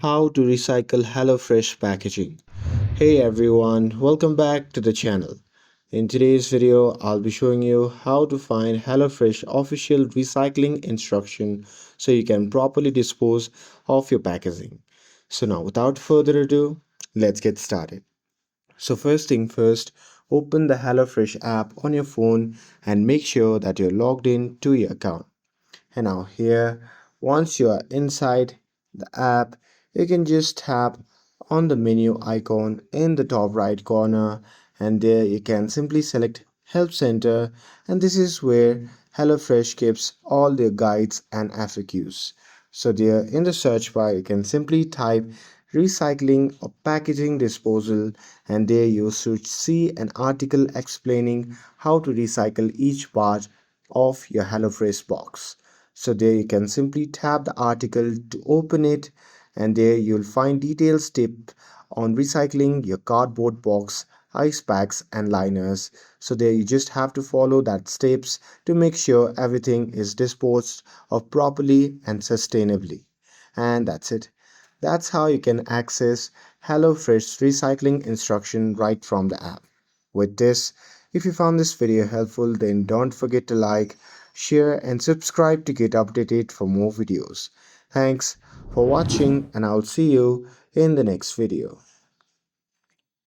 How to recycle HelloFresh packaging. Hey everyone, welcome back to the channel. In today's video, I'll be showing you how to find HelloFresh official recycling instruction so you can properly dispose of your packaging. So now without further ado, let's get started. So first thing first, open the HelloFresh app on your phone and make sure that you're logged in to your account. And now here, once you are inside the app, you can just tap on the menu icon in the top right corner, and there you can simply select Help Center, and this is where HelloFresh keeps all their guides and FAQs. So there in the search bar you can simply type recycling or packaging disposal, and there you should see an article explaining how to recycle each part of your HelloFresh box. So there you can simply tap the article to open it, and there you'll find details tip on recycling your cardboard box, ice packs and liners. So there you just have to follow that steps to make sure everything is disposed of properly and sustainably. And that's it. That's how you can access HelloFresh recycling instruction right from the app. With this, if you found this video helpful, then don't forget to like, share, and subscribe to get updated for more videos. Thanks for watching, and I'll see you in the next video.